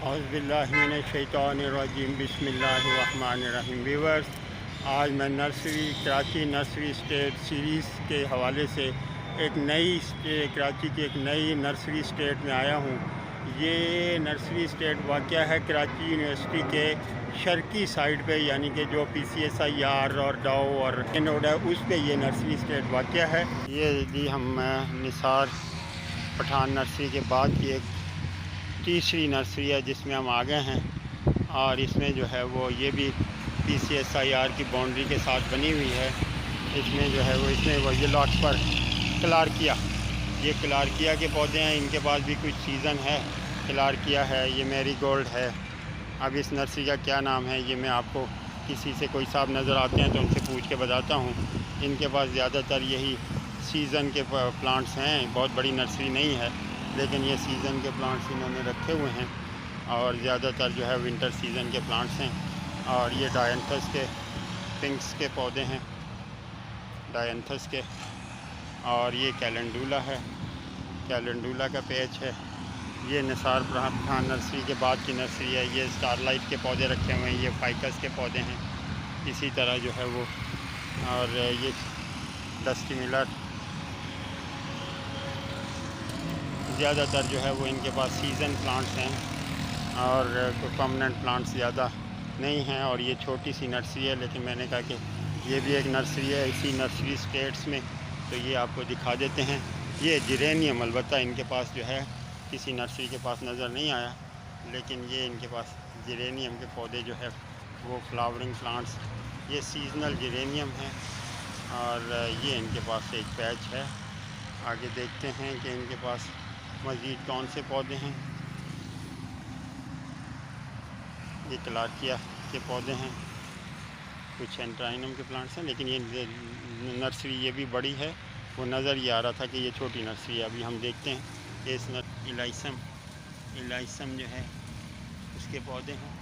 औज़ुबिल्लाहिमिनश्शैतानिर्रजीम बिस्मिल्लाहिर्रहमानिर्रहीम। व्यूअर्स, आज मैं कराची नर्सरी स्टेट सीरीज़ के हवाले से कराची की एक नई नर्सरी स्टेट में आया हूँ। ये नर्सरी स्टेट वाक़या है कराची यूनिवर्सिटी के शर्की साइड पे, यानी कि जो PCSIR और डाओ और रोड है उस पे ये नर्सरी स्टेट वाक़या है। ये जी हम निसार पठान नर्सरी के बाद की एक तीसरी नर्सरी है जिसमें हम आ गए हैं, और इसमें जो है वो ये भी PCSIR की बाउंड्री के साथ बनी हुई है। इसमें जो है वो ये लॉट पर क्लार्किया के पौधे हैं। इनके पास भी कुछ सीज़न है। क्लार्किया है, ये मैरीगोल्ड है। अब इस नर्सरी का क्या नाम है ये मैं आपको किसी से कोई साहब नज़र आते हैं तो उनसे पूछ के बताता हूँ। इनके पास ज़्यादातर यही सीज़न के प्लांट्स हैं। बहुत बड़ी नर्सरी नहीं है, लेकिन ये सीज़न के प्लांट्स इन्होंने रखे हुए हैं, और ज़्यादातर जो है विंटर सीज़न के प्लांट्स हैं। और ये डायंथस के पिंक्स के पौधे हैं, डायंथस के। और ये कैलेंडुला है, कैलेंडुला का पेच है। ये निसार पठान नर्सरी के बाद की नर्सरी है। ये स्टारलाइट के पौधे रखे हुए हैं, ये फाइकस के पौधे हैं इसी तरह जो है वो। और ये डस्टी मिलर, ज़्यादातर जो है वो इनके पास सीज़न प्लांट्स हैं और कोई परमानेंट प्लांट्स ज़्यादा नहीं हैं। और ये छोटी सी नर्सरी है, लेकिन मैंने कहा कि ये भी एक नर्सरी है इसी नर्सरी स्टेट्स में, तो ये आपको दिखा देते हैं। ये जिरेनियम अलबत्ता इनके पास जो है किसी नर्सरी के पास नज़र नहीं आया, लेकिन ये इनके पास जिरेनियम के पौधे जो है वो फ्लावरिंग प्लांट्स, ये सीजनल जिरेनियम है। और ये इनके पास एक पैच है। आगे देखते हैं कि इनके पास मज़ीद कौन से पौधे हैं। ये क्लार्किया के पौधे हैं, कुछ एंट्राइनम के प्लांट्स हैं, लेकिन ये नर्सरी ये भी बड़ी है। वो नज़र ये आ रहा था कि ये छोटी नर्सरी है। अभी हम देखते हैं कि इस इलाइसम जो है उसके पौधे हैं।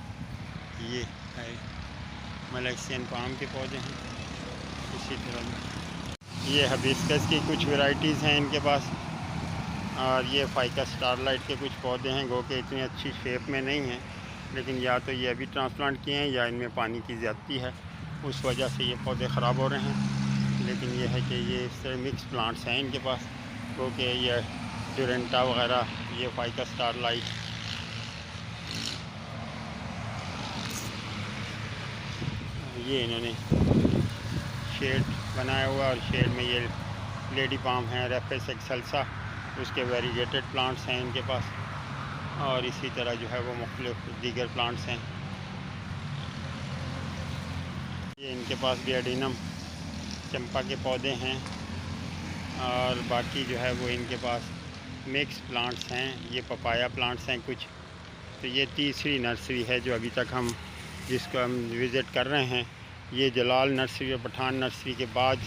ये है मलेशियन पाम के पौधे हैं। इसी तरह ये हिबिस्कस की कुछ वैरायटीज़ हैं इनके पास। और ये फाइकस स्टारलाइट के कुछ पौधे हैं, गो के इतनी अच्छी शेप में नहीं हैं, लेकिन या तो ये अभी ट्रांसप्लांट किए हैं या इनमें पानी की ज़्यादती है, उस वजह से ये पौधे ख़राब हो रहे हैं। लेकिन ये है कि ये इस तरह मिक्स प्लांट्स हैं इनके पास, गो के ये डोरेंटा वगैरह, ये फाइकस स्टारलाइट, ये इन्होंने शेड बनाया हुआ, और शेड में ये लेडी पाम है, रेफेस एक्सेल्सा, उसके वेरीगेटेड प्लांट्स हैं इनके पास। और इसी तरह जो है वो मुख्तलिफ दीगर प्लांट्स हैं। ये इनके पास भी एडिनम चंपा के पौधे हैं, और बाकी जो है वो इनके पास मिक्स प्लांट्स हैं। ये पपाया प्लांट्स हैं कुछ। तो ये तीसरी नर्सरी है जो अभी तक जिसको हम विज़िट कर रहे हैं। ये जलाल नर्सरी और पठान नर्सरी के बाद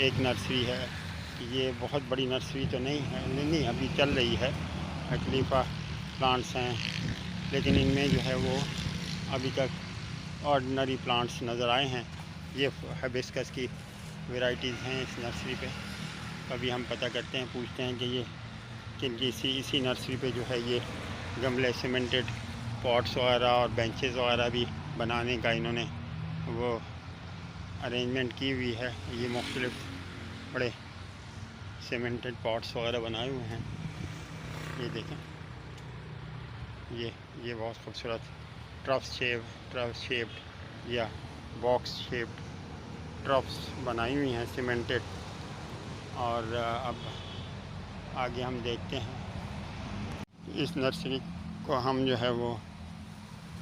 एक नर्सरी है। ये बहुत बड़ी नर्सरी तो नहीं है, नहीं अभी चल रही है। खलीफा प्लांट्स हैं, लेकिन इनमें जो है वो अभी तक ऑर्डिनरी प्लांट्स नज़र आए हैं। ये हिबिस्कस की वैरायटीज़ हैं इस नर्सरी पे। अभी हम पता करते हैं, पूछते हैं कि ये किनकी इसी नर्सरी पे जो है ये गमले, सीमेंटेड पॉट्स वगैरह और बेंचेस वगैरह भी बनाने का इन्होंने वो अरेंजमेंट की हुई है। ये मुख्तलिफ बड़े सीमेंटेड पॉट्स वगैरह बनाए हुए हैं। ये देखें, ये बहुत खूबसूरत ट्रफ शेप्ड या बॉक्स शेप्ड ट्रफ्स बनाई हुई हैं सीमेंटेड। और अब आगे हम देखते हैं इस नर्सरी को। हम जो है वो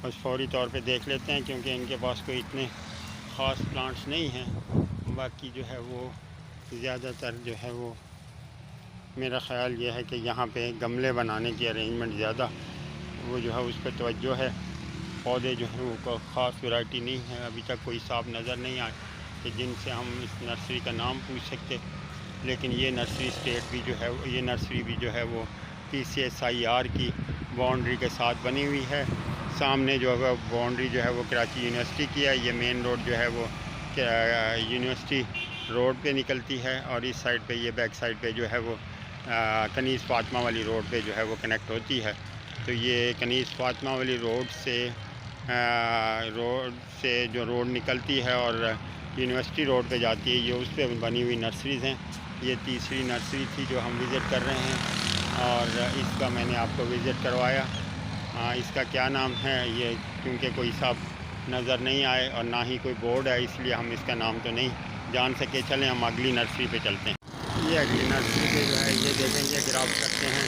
बस फौरी तौर पे देख लेते हैं, क्योंकि इनके पास कोई इतने ख़ास प्लांट्स नहीं हैं। बाकी जो है वो ज़्यादातर जो है वो मेरा ख़्याल ये है कि यहाँ पे गमले बनाने की अरेंजमेंट ज़्यादा वो जो है उस पर तवज्जो है। पौधे जो है वो ख़ास वैरायटी नहीं है। अभी तक कोई साहब नज़र नहीं आए कि जिनसे हम इस नर्सरी का नाम पूछ सकते। लेकिन ये नर्सरी स्टेट भी जो है, ये नर्सरी भी जो है वो PCSIR की बाउंड्री के साथ बनी हुई है। सामने जो है बाउंड्री जो है वो कराची यूनिवर्सिटी की है। ये मेन रोड जो है वो यूनिवर्सिटी रोड पे निकलती है, और इस साइड पे, ये बैक साइड पे जो है वो कनीज़ फातिमा वाली रोड पे जो है वो कनेक्ट होती है। तो ये कनीज़ फातिमा वाली रोड से जो रोड निकलती है और यूनिवर्सिटी रोड पे जाती है, ये उस पर बनी हुई नर्सरीज़ हैं। ये तीसरी नर्सरी थी जो हम विज़िट कर रहे हैं और इसका मैंने आपको विज़िट करवाया। इसका क्या नाम है ये, क्योंकि कोई साहब नज़र नहीं आए और ना ही कोई बोर्ड है, इसलिए हम इसका नाम तो नहीं जान सके। चलें हम अगली नर्सरी पे चलते हैं। ये अगली नर्सरी पे जो है ये देखें, ये ग्राफ्ट करते हैं।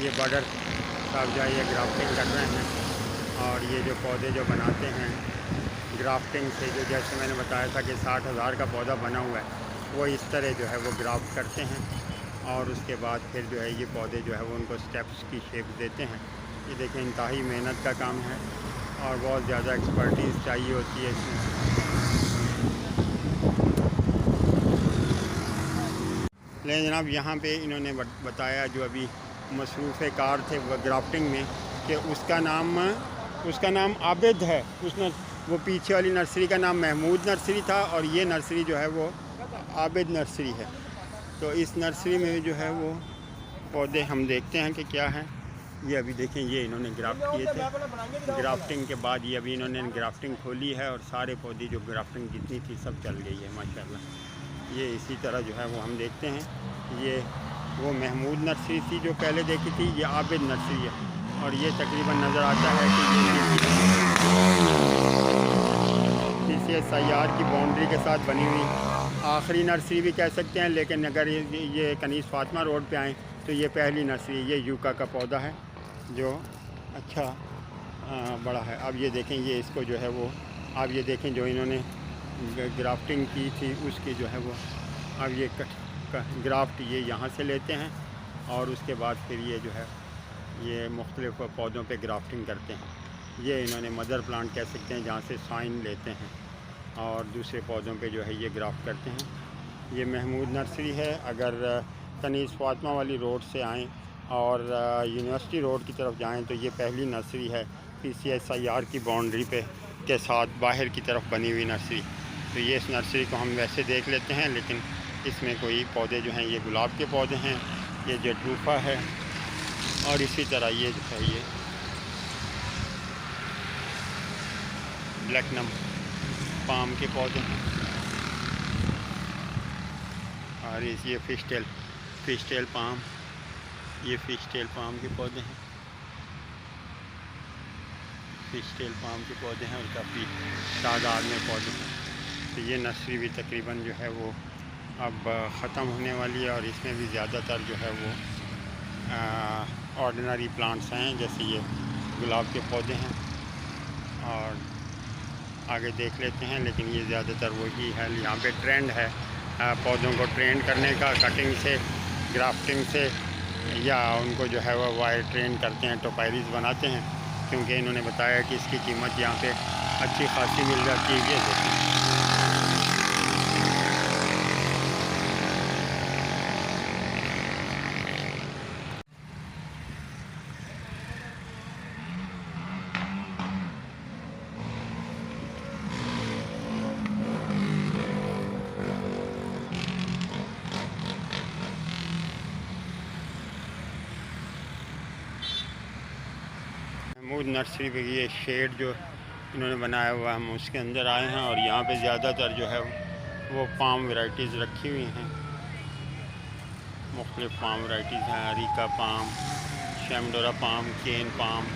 ये बॉर्डर साहब जो है ये ग्राफ्टिंग कर रहे हैं और ये जो पौधे जो बनाते हैं ग्राफ्टिंग से, जो जैसे मैंने बताया था कि 60,000 का पौधा बना हुआ है, वो इस तरह जो है वो ग्राफ्ट करते हैं और उसके बाद फिर जो है ये पौधे जो है वो उनको स्टेप्स की शेप देते हैं। ये देखें, इंतहाई मेहनत का काम है और बहुत ज़्यादा एक्सपर्टीज़ चाहिए होती है इसमें। लेकिन जनाब यहाँ पे इन्होंने बताया जो अभी मसरूफ़ कार थे ग्राफ्टिंग में कि उसका नाम आबिद है। उसने वो पीछे वाली नर्सरी का नाम महमूद नर्सरी था और ये नर्सरी जो है वो आबिद नर्सरी है। तो इस नर्सरी में जो है वो पौधे हम देखते हैं कि क्या है। ये अभी देखें, ये इन्होंने ग्राफ्ट किए थे। ग्राफ्टिंग के बाद ये अभी इन्होंने ग्राफ्टिंग खोली है और सारे पौधे जो ग्राफ्टिंग जितनी थी सब चल गई है माशाल्लाह। ये इसी तरह जो है वो हम देखते हैं। ये वो महमूद नर्सरी थी जो पहले देखी थी, ये आबिद नर्सरी है और ये तकरीबन नज़र आता है कि ये सैयार की बाउंड्री के साथ बनी हुई आखिरी नर्सरी भी कह सकते हैं। लेकिन अगर ये कनीज़ फातिमा रोड पे आएँ तो ये पहली नर्सरी, ये यूका का पौधा है जो अच्छा बड़ा है। अब ये देखें, ये इसको जो है वो अब ये देखें जो इन्होंने ग्राफ्टिंग की थी उसकी जो है वो अब ये ग्राफ्ट ये यहाँ से लेते हैं और उसके बाद फिर ये जो है ये मुख्तलिफ़ पौधों पे ग्राफ्टिंग करते हैं। ये इन्होंने मदर प्लांट कह सकते हैं जहाँ से साइन लेते हैं और दूसरे पौधों पे जो है ये ग्राफ्ट करते हैं। ये महमूद नर्सरी है। अगर कनीज़ फातिमा वाली रोड से आएँ और यूनिवर्सिटी रोड की तरफ जाएँ तो ये पहली नर्सरी है PCSIR की बाउंड्री पे के साथ बाहर की तरफ बनी हुई नर्सरी। तो ये इस नर्सरी को हम वैसे देख लेते हैं, लेकिन इसमें कोई पौधे जो हैं ये गुलाब के पौधे हैं, ये जटरूफा है और इसी तरह ये जो है ये ब्लैकनम पाम के पौधे हैं और ये फिशटेल पाम, ये फिशटेल पाम के पौधे हैं। फिशटेल पाम के पौधे हैं और काफ़ी तादाद में पौधे हैं। तो ये नर्सरी भी तकरीबन जो है वो अब ख़त्म होने वाली है और इसमें भी ज़्यादातर जो है वो ऑर्डिनरी प्लांट्स हैं, जैसे ये गुलाब के पौधे हैं और आगे देख लेते हैं। लेकिन ये ज़्यादातर वही है। यहाँ पे ट्रेंड है पौधों को ट्रेंड करने का, कटिंग से, ग्राफ्टिंग से, या उनको जो है वो वायर ट्रेन करते हैं, टोपाइरीज बनाते हैं, क्योंकि इन्होंने बताया कि इसकी कीमत यहाँ पे अच्छी खासी मिल जाती है। ये देखिए, महमूद नर्सरी पे ये शेड जो इन्होंने बनाया हुआ है, हम उसके अंदर आए हैं और यहाँ पे ज़्यादातर जो है वो पाम वैरायटीज़ रखी हुई हैं। मुख्तलिफ़ पाम वैरायटीज़ हैं, अरीका पाम, शैमडोरा पाम, केन पाम,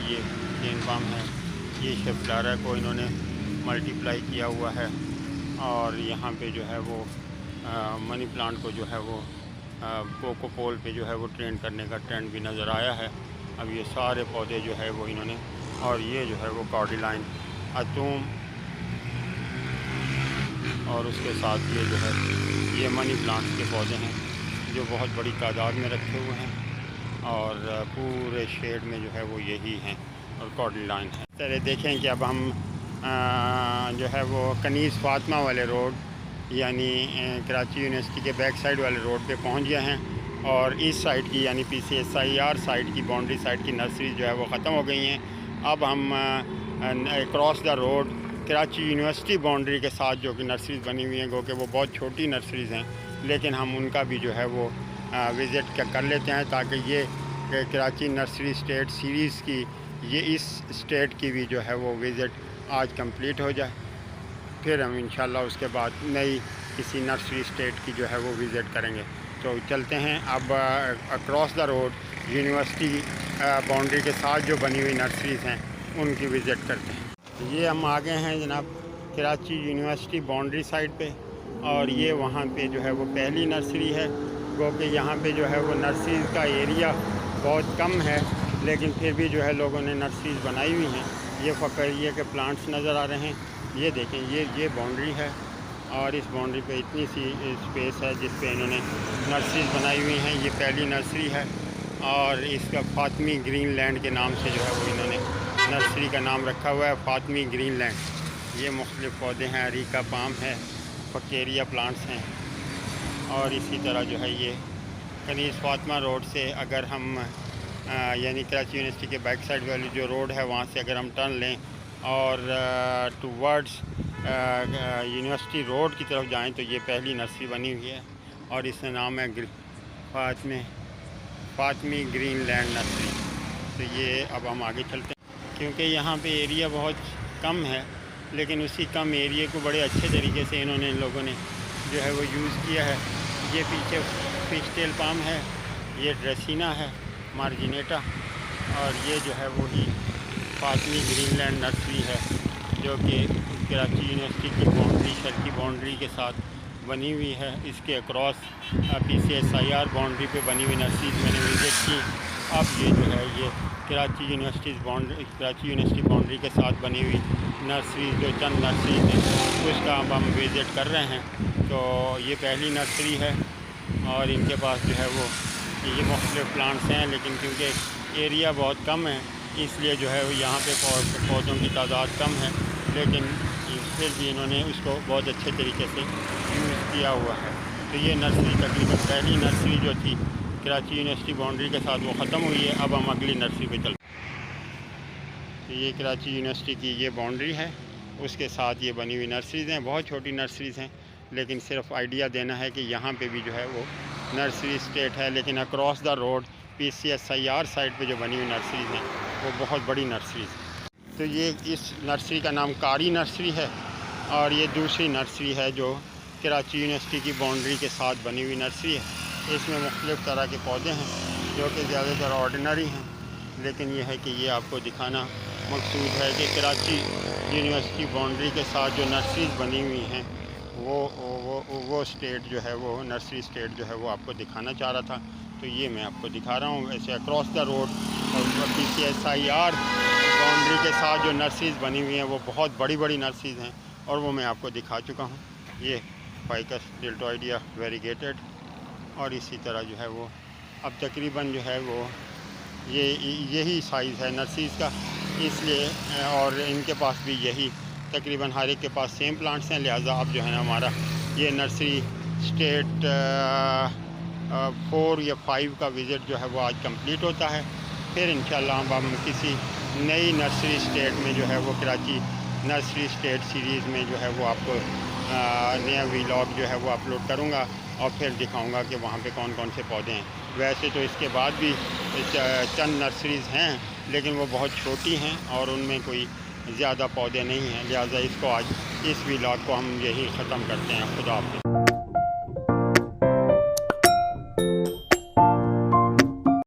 ये केन पाम है। ये शेफलारा को इन्होंने मल्टीप्लाई किया हुआ है और यहाँ पे जो है वो मनी प्लांट को जो है वो कोकोपोल पे जो है वो ट्रेंड करने का ट्रेंड भी नज़र आया है। अब ये सारे पौधे जो है वो इन्होंने, और ये जो है वो कॉर्डिलाइन अतूम और उसके साथ ये जो है ये मनी प्लांट्स के पौधे हैं जो बहुत बड़ी तादाद में रखे हुए हैं और पूरे शेड में जो है वो यही हैं और कॉर्डिलाइन है। चलिए देखें कि अब हम जो है वो कनीज़ फातिमा वाले रोड यानी कराची यूनिवर्सिटी के बैक साइड वाले रोड पे पहुंच गए हैं और इस साइड की यानी PCSIR साइड की बाउंड्री साइड की नर्सरी जो है वो ख़त्म हो गई हैं। अब हम cross the road Karachi university boundary के साथ जो कि नर्सरीज़ बनी हुई हैं, गो कि वो बहुत छोटी नर्सरीज़ हैं, लेकिन हम उनका भी जो है वो विज़िट कर लेते हैं ताकि ये कि कराची नर्सरी स्टेट सीरीज़ की ये इस स्टेट की भी जो है वो विज़िट आज कंप्लीट हो जाए, फिर हम इंशाल्लाह उसके बाद नई किसी नर्सरी स्टेट की जो है वो विज़िट करेंगे। तो चलते हैं अब across the road university boundary के साथ जो बनी हुई नर्सरीज़ हैं उनकी विज़िट करते हैं। ये हम आ गए हैं जनाब कराची यूनिवर्सिटी बाउंड्री साइड पे, और ये वहाँ पे जो है वो पहली नर्सरी है। क्योंकि यहाँ पे जो है वो नर्सरीज़ का एरिया बहुत कम है, लेकिन फिर भी जो है लोगों ने नर्सरीज़ बनाई हुई हैं। ये फकरिया के प्लांट्स नज़र आ रहे हैं, ये देखें, ये बाउंड्री है, और इस बाउंड्री पे इतनी सी स्पेस है जिस पे इन्होंने नर्सरीज़ बनाई हुई हैं। ये पहली नर्सरी है, और इसका फातमी ग्रीन लैंड के नाम से जो है वो इन्होंने नर्सरी का नाम रखा हुआ है, फातमी ग्रीन लैंड। ये मुख्तलिफ़ पौधे हैं, अरीका पाम है, फकेरिया प्लांट्स हैं, और इसी तरह जो है ये कनीज़ फातिमा रोड से अगर हम यानी कराची यूनिवर्सिटी के बैक साइड वाली जो रोड है वहाँ से अगर हम टर्न लें और टूवर्ड्स यूनिवर्सिटी रोड की तरफ जाएं तो ये पहली नर्सरी बनी हुई है, और इसका नाम है फातमी ग्रीन लैंड नर्सरी। तो ये अब हम आगे चलते हैं, क्योंकि यहाँ पे एरिया बहुत कम है, लेकिन उसी कम एरिया को बड़े अच्छे तरीके से इन्होंने इन लोगों ने जो है वो यूज़ किया है। ये पीछे फिशटेल पाम है, ये ड्रेसिना है, मार्जिनेटा, और ये जो है वही फातमी ग्रीन लैंड नर्सरी है जो कि कराची यूनिवर्सिटी की बाउंड्री, शर्की बाउंड्री के साथ बनी हुई है। इसके अक्रॉस PCSIR बाउंड्री पे बनी हुई नर्सरीज मैंने विज़िट की। अब ये जो है ये कराची यूनिवर्सिटी बाउंड्री के साथ बनी हुई नर्सरीज, जो चंद नर्सरीज हैं उसका अब हम विज़िट कर रहे हैं। तो ये पहली नर्सरी है, और इनके पास जो है वो ये मुख्तलिफ़ प्लांट्स हैं, लेकिन क्योंकि एरिया बहुत कम है इसलिए जो है वो यहाँ पे पौधों की तादाद कम है, लेकिन फिर भी इन्होंने उसको बहुत अच्छे तरीके से यूज़ किया हुआ है। तो ये नर्सरी तकरीबन पहली नर्सरी जो थी कराची यूनिवर्सिटी बाउंड्री के साथ वो ख़त्म हुई है। अब हम अगली नर्सरी पे चलते हैं। तो ये कराची यूनिवर्सिटी की ये बाउंड्री है, उसके साथ ये बनी हुई नर्सरीज़ हैं, बहुत छोटी नर्सरीज़ हैं, लेकिन सिर्फ आइडिया देना है कि यहाँ पे भी जो है वो नर्सरी स्टेट है। लेकिन across the road PCSIR side पे जो बनी हुई नर्सरीज़ हैं वो बहुत बड़ी नर्सरीज़ हैं। तो ये इस नर्सरी का नाम कारी नर्सरी है, और ये दूसरी नर्सरी है जो कराची यूनिवर्सिटी की बाउंड्री के साथ बनी हुई नर्सरी है। इसमें मुख्तलिफ़ तरह के पौधे हैं जो कि ज़्यादातर ऑर्डिनरी हैं, लेकिन ये है कि ये आपको दिखाना मकसूद है कि कराची यूनिवर्सिटी बाउंड्री के साथ जो नर्सरीज़ बनी हुई हैं वो स्टेट जो है वो नर्सरी स्टेट जो है वो आपको दिखाना चाह रहा था। तो ये मैं आपको दिखा रहा हूँ। ऐसे अक्रॉस द रोड और PCSIR बाउंड्री के साथ जो नर्सरीज़ बनी हुई हैं वो बहुत बड़ी बड़ी नर्सरीज़ हैं, और वो मैं आपको दिखा चुका हूँ। ये फाइकस डेल्टोइडिया वेरीगेटेड, और इसी तरह जो है वो अब तकरीबन जो है वो यही साइज़ है नर्सरीज़ का, इसलिए और इनके पास भी यही तकरीबन हर एक के पास सेम प्लांट्स हैं। लिहाजा अब जो है ना हमारा ये नर्सरी स्टेट 4 या 5 का विज़िट जो है वो आज कंप्लीट होता है। फिर इंशाल्लाह हम किसी नई नर्सरी स्टेट में जो है वो कराची नर्सरी स्टेट सीरीज़ में जो है वो आपको नया व्लॉग जो है वो अपलोड करूँगा, और फिर दिखाऊँगा कि वहाँ पे कौन कौन से पौधे हैं। वैसे तो इसके बाद भी चंद नर्सरीज़ हैं, लेकिन वो बहुत छोटी हैं और उनमें कोई ज़्यादा पौधे नहीं हैं। लिहाजा इसको आज इस व्लॉग को हम यही ख़त्म करते हैं। खुदा हाफ़िज़।